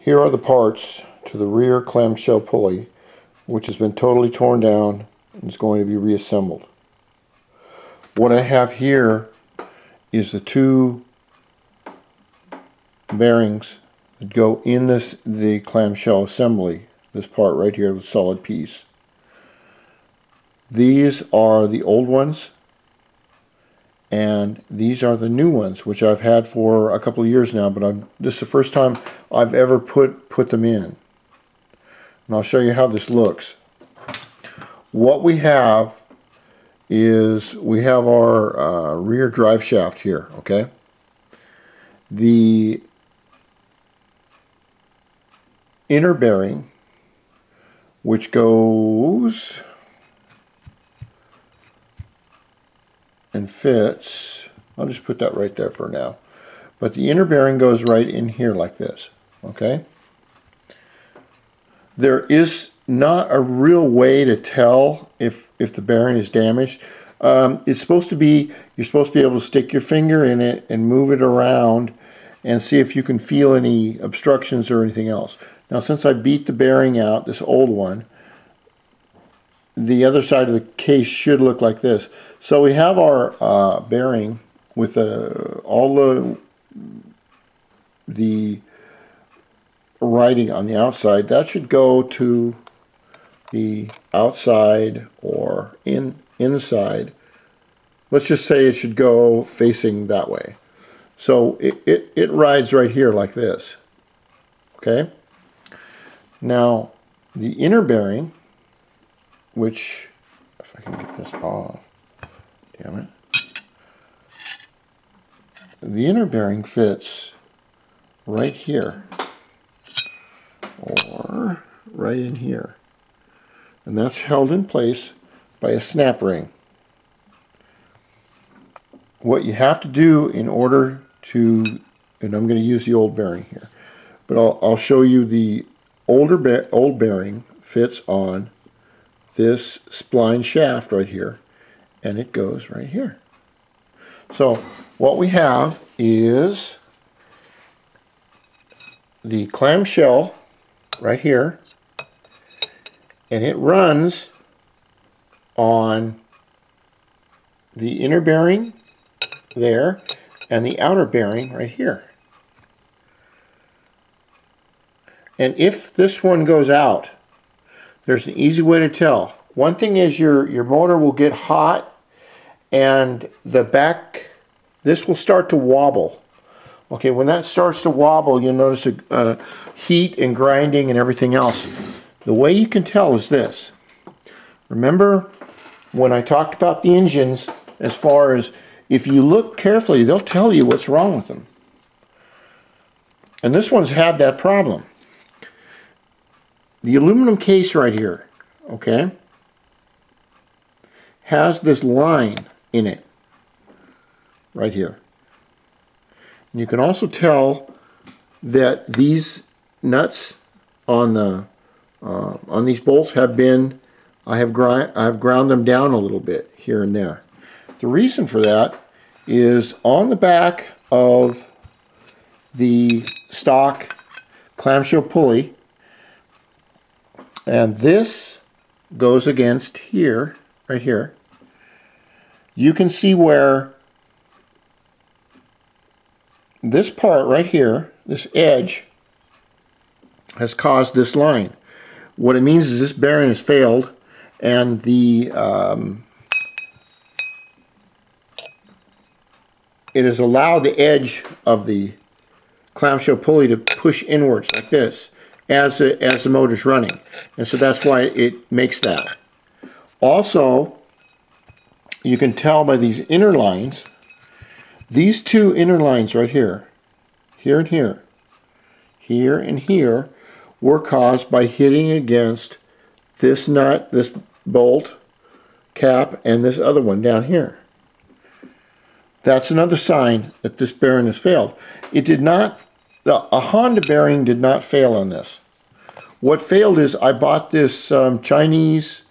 Here are the parts to the rear clamshell pulley, which has been totally torn down and is going to be reassembled. What I have here is the two bearings that go in the clamshell assembly, this part right here, the solid piece. These are the old ones, and these are the new ones, which I've had for a couple of years now, but this is the first time I've ever put them in. And I'll show you how this looks. What we have is we have our rear drive shaft here, okay? The inner bearing, which goes and fits, I'll just put that right there for now, but the inner bearing goes right in here like this, okay? There is not a real way to tell if the bearing is damaged. It's supposed to be, you're supposed to be able to stick your finger in it and move it around and see if you can feel any obstructions or anything else. Now, since I beat the bearing out, this old one, the other side of the case should look like this. So we have our bearing with all the writing on the outside. That should go to the outside or inside. Let's just say it should go facing that way. So it rides right here like this. Okay? Now, the inner bearing, which, if I can get this off, damn it. The inner bearing fits right here, or right in here. And that's held in place by a snap ring. What you have to do in order to, and I'm going to use the old bearing here, but I'll show you the old bearing fits on this spline shaft right here, and it goes right here. So what we have is the clamshell right here, and it runs on the inner bearing there and the outer bearing right here. And if this one goes out, there's an easy way to tell. One thing is your motor will get hot and the back, this will start to wobble. Okay, when that starts to wobble, you'll notice heat and grinding and everything else. The way you can tell is this. Remember when I talked about the engines, as far as if you look carefully, they'll tell you what's wrong with them. And this one's had that problem. The aluminum case right here, okay, has this line in it, right here. And you can also tell that these nuts on these bolts have been, I've ground them down a little bit here and there. The reason for that is on the back of the stock clamshell pulley, and this goes against here, right here. You can see where this part right here, this edge, has caused this line. What it means is this bearing has failed, and it has allowed the edge of the clamshell pulley to push inwards like this as the motor's running, and so that's why it makes that. Also, you can tell by these inner lines, these two inner lines right here, here and here, here and here, were caused by hitting against this nut, this bolt cap, and this other one down here. That's another sign that this bearing has failed. It did not, a Honda bearing did not fail on this. What failed is I bought this Chinese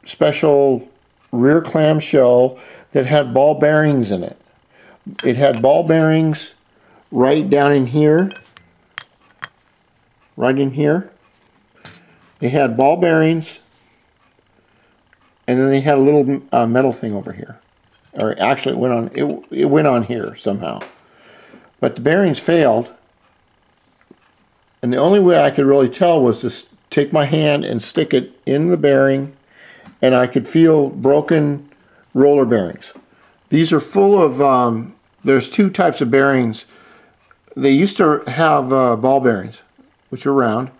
special rear clamshell that had ball bearings in it. It had ball bearings right down in here, right in here. They had ball bearings, and then they had a little metal thing over here. Or actually, it went on here somehow. But the bearings failed, and the only way I could really tell was to take my hand and stick it in the bearing, and I could feel broken roller bearings. These are full of, there's two types of bearings. They used to have ball bearings, which are round,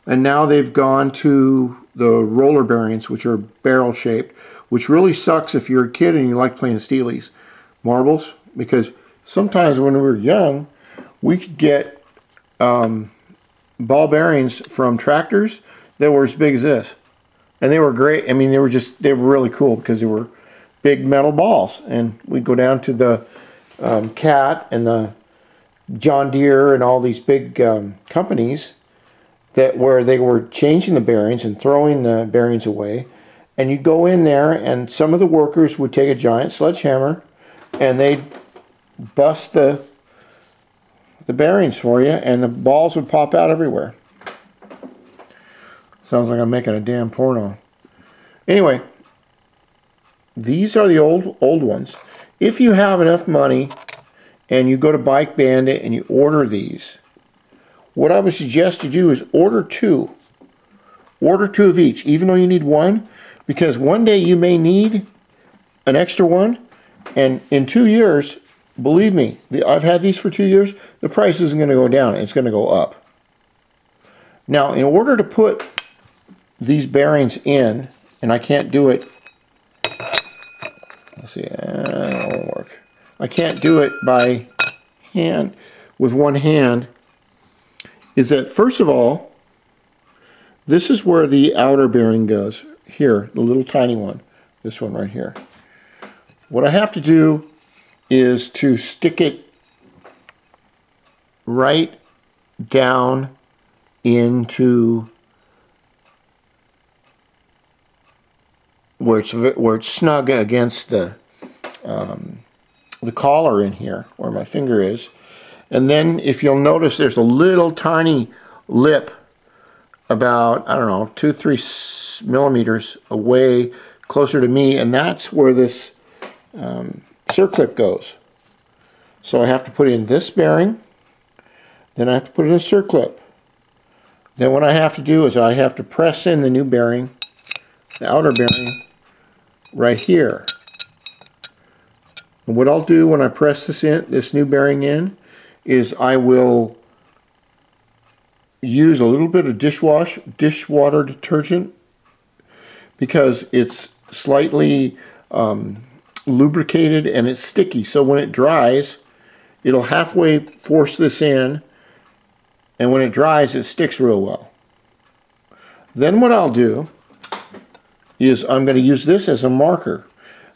and now they've gone to the roller bearings, which are barrel shaped, which really sucks if you're a kid and you like playing steelies, marbles, because sometimes when we were young, we could get ball bearings from tractors that were as big as this, and they were great. I mean, they were really cool because they were big metal balls, and we'd go down to the Cat and the John Deere and all these big companies where they were changing the bearings and throwing the bearings away, and you'd go in there and some of the workers would take a giant sledgehammer and they'd bust the bearings for you, and the balls would pop out everywhere. Sounds like I'm making a damn porno. Anyway, these are the old ones. If you have enough money and you go to Bike Bandit and you order these, what I would suggest you do is order two. Order two of each, even though you need one, because one day you may need an extra one, and in 2 years, believe me, I've had these for 2 years, the price isn't going to go down, it's going to go up. Now, in order to put these bearings in, and I can't do it, let's see, that won't work. I can't do it by hand, with one hand, is that first of all, this is where the outer bearing goes. Here, the little tiny one, this one right here. What I have to do is to stick it right down into where it's snug against the collar in here, where my finger is. And then if you'll notice, there's a little tiny lip about, I don't know, 2-3 millimeters away, closer to me, and that's where this circlip goes. So I have to put in this bearing, then I have to put in a circlip. Then what I have to do is I have to press in the new bearing, the outer bearing, right here. And what I'll do when I press this new bearing in, is I will use a little bit of dishwater detergent, because it's slightly lubricated and it's sticky. So when it dries, it'll halfway force this in, and when it dries, it sticks real well. Then what I'll do is I'm going to use this as a marker.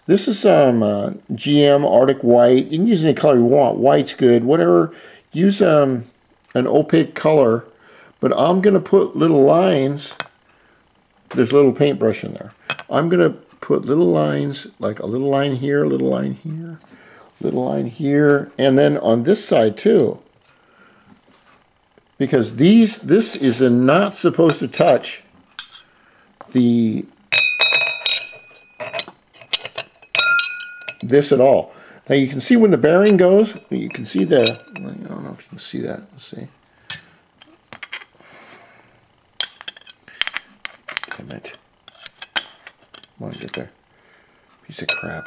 This is GM Arctic White. You can use any color you want. White's good. Whatever. Use an opaque color. But I'm going to put little lines. There's a little paintbrush in there. I'm going to put little lines, like a little line here, a little line here, little line here, and then on this side too. Because this is not supposed to touch this at all. Now you can see when the bearing goes, you can see I don't know if you can see that. Let's see. Damn it. Come on, get there. Piece of crap.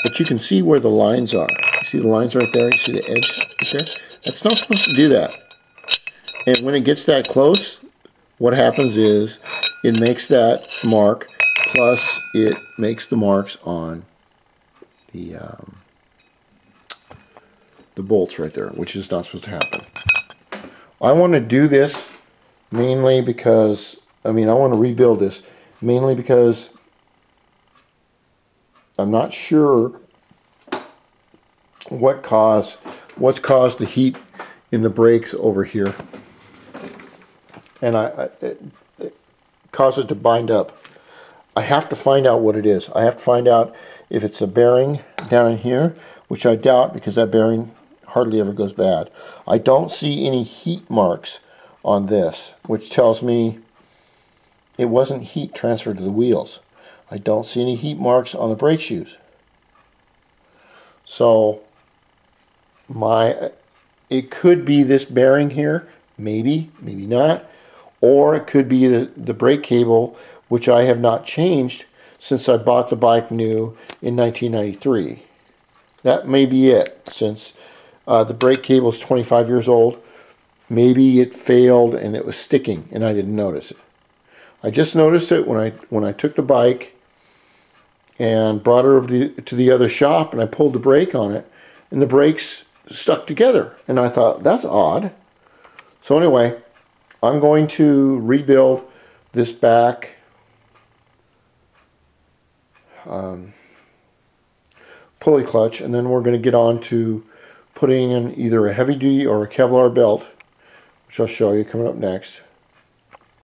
But you can see where the lines are. You see the lines right there? You see the edge right there? That's not supposed to do that. And when it gets that close, what happens is it makes that mark, plus it makes the marks on the bolts right there, which is not supposed to happen. I want to do this mainly because, I want to rebuild this mainly because I'm not sure what's caused the heat in the brakes over here, and it caused it to bind up. I have to find out what it is. I have to find out if it's a bearing down in here, which I doubt because that bearing hardly ever goes bad. I don't see any heat marks on this, which tells me it wasn't heat transferred to the wheels. I don't see any heat marks on the brake shoes. So it could be this bearing here, maybe not, or it could be the brake cable, which I have not changed since I bought the bike new in 1993. That may be it, since the brake cable is 25 years old. Maybe it failed and it was sticking and I didn't notice it. I just noticed it when I took the bike and brought her over to the other shop, and I pulled the brake on it, and the brakes stuck together. And I thought, that's odd. So anyway, I'm going to rebuild this back pulley clutch, and then we're going to get on to putting in either a heavy duty or a Kevlar belt, which I'll show you coming up next.